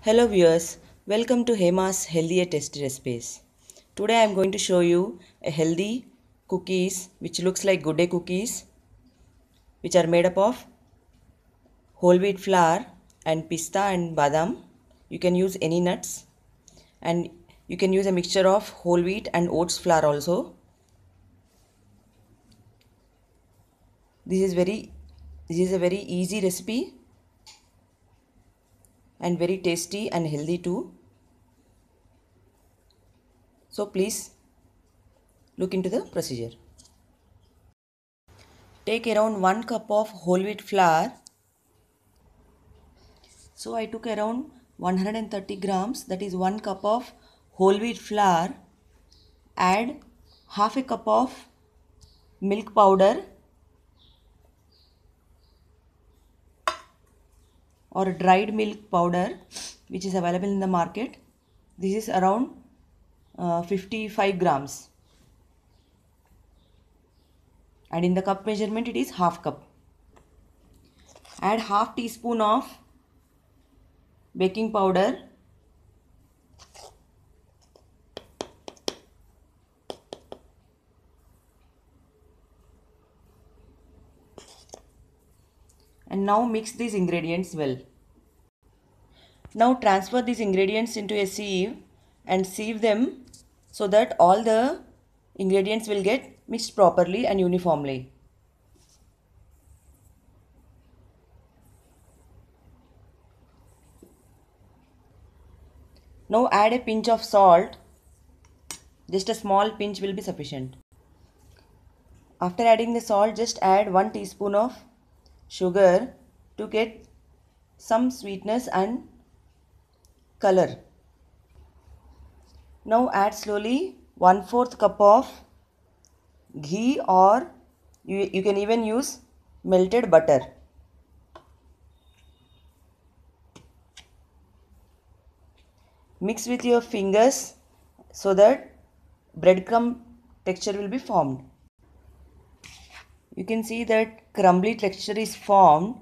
Hello viewers, welcome to Hema's Healthy and Tasty Recipes. Today I am going to show you a healthy cookies which looks like good day cookies, which are made up of whole wheat flour and pista and badam. You can use any nuts, and you can use a mixture of whole wheat and oats flour also. This is a very easy recipe and very tasty and healthy too. So please look into the procedure. Take around 1 cup of whole wheat flour. So I took around 130 grams, that is 1 cup of whole wheat flour. Add half a cup of milk powder or dried milk powder, which is available in the market. This is around 55 grams, and in the cup measurement it is half cup. Add half teaspoon of baking powder, and now mix these ingredients well. Now transfer these ingredients into a sieve and sieve them so that all the ingredients will get mixed properly and uniformly. Now add a pinch of salt. Just a small pinch will be sufficient. After adding the salt, just add 1 teaspoon of sugar to get some sweetness and color. Now add slowly 1/4 cup of ghee, or you can even use melted butter. Mix with your fingers so that breadcrumb texture will be formed. You can see that crumbly texture is formed.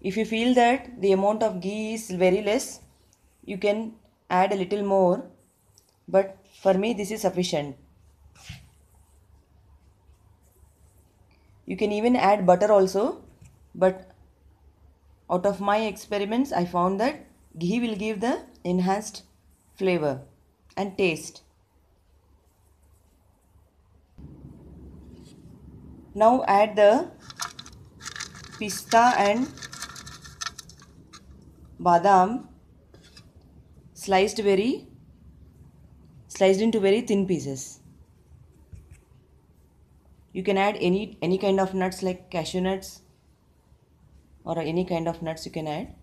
If you feel that the amount of ghee is very less, you can add a little more, but for me this is sufficient. You can even add butter also, but out of my experiments I found that ghee will give the enhanced flavor and taste. Now add the pista and badam sliced into very thin pieces. You can add any kind of nuts like cashew nuts or any kind of nuts you can add.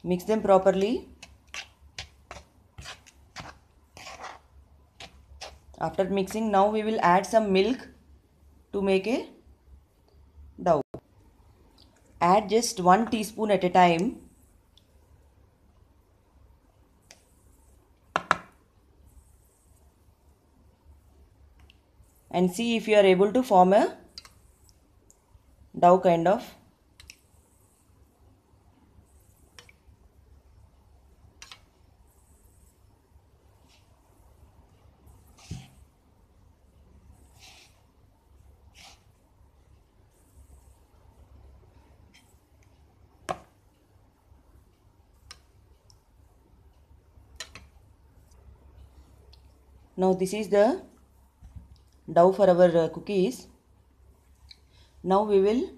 Mix them properly. After mixing, now we will add some milk to make a dough. Add just 1 teaspoon at a time. And see if you are able to form a dough kind of. Now this is the dough for our cookies. Now we will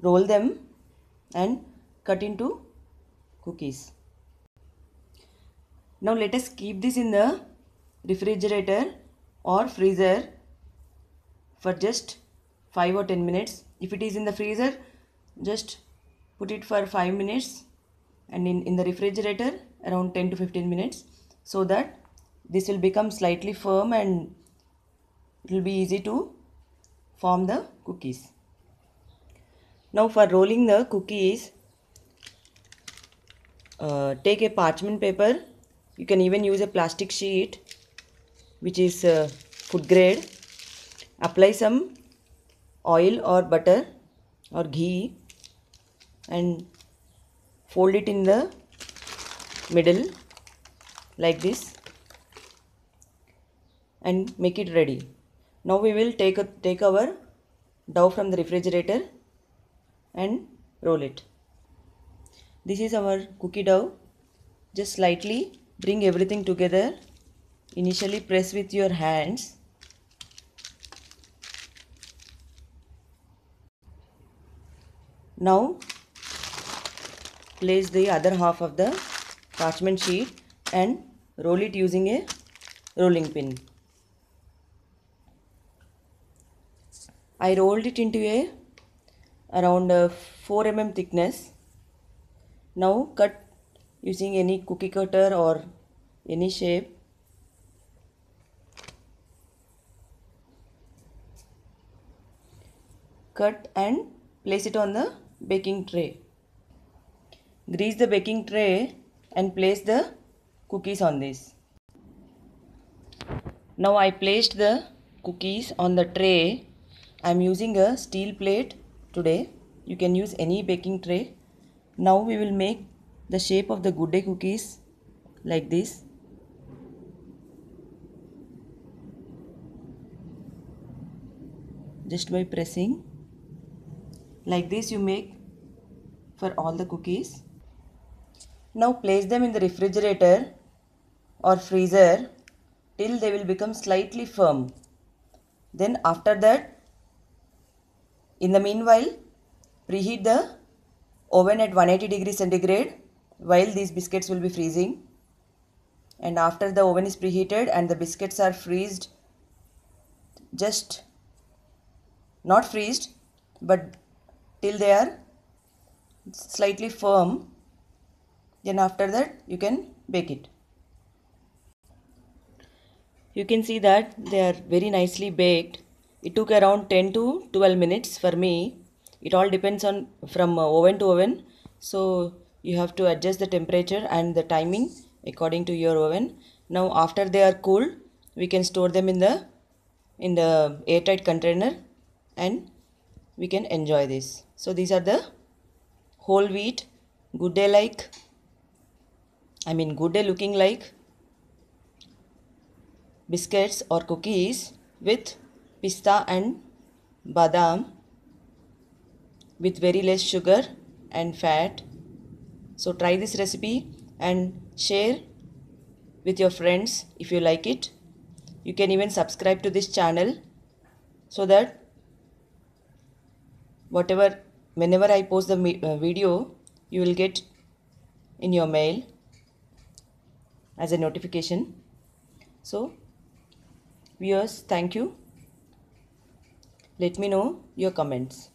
roll them and cut into cookies. Now let us keep this in the refrigerator or freezer for just 5 or 10 minutes. If it is in the freezer, just put it for 5 minutes, and in the refrigerator around 10 to 15 minutes, so that this will become slightly firm and it will be easy to form the cookies. Now for rolling the cookies, take a parchment paper. You can even use a plastic sheet which is food grade. Apply some oil or butter or ghee and fold it in the middle like this and make it ready. Now we will take our dough from the refrigerator and roll it. This is our cookie dough. Just slightly bring everything together. Initially press with your hands. Now place the other half of the parchment sheet and roll it using a rolling pin. I rolled it into a around 4 mm thickness. Now cut using any cookie cutter or any shape. Cut and place it on the baking tray. Grease the baking tray and place the cookies on this. Now I placed the cookies on the tray. I am using a steel plate today. You can use any baking tray. Now we will make the shape of the good day cookies like this. Just by pressing like this you make for all the cookies. Now place them in the refrigerator or freezer till they will become slightly firm. Then after that, in the meanwhile, preheat the oven at 180 degrees centigrade while these biscuits will be freezing. And after the oven is preheated and the biscuits are freezed, just not freezed but till they are slightly firm, then after that you can bake it. You can see that they are very nicely baked. It took around 10 to 12 minutes for me. It all depends on from oven to oven. So you have to adjust the temperature and the timing according to your oven. Now after they are cool, we can store them in the airtight container and we can enjoy this. So these are the whole wheat good day looking like biscuits or cookies with pista and badam with very less sugar and fat. So try this recipe and share with your friends if you like it. You can even subscribe to this channel so that whenever I post the video, you will get in your mail as a notification. So viewers, thank you. Let me know your comments.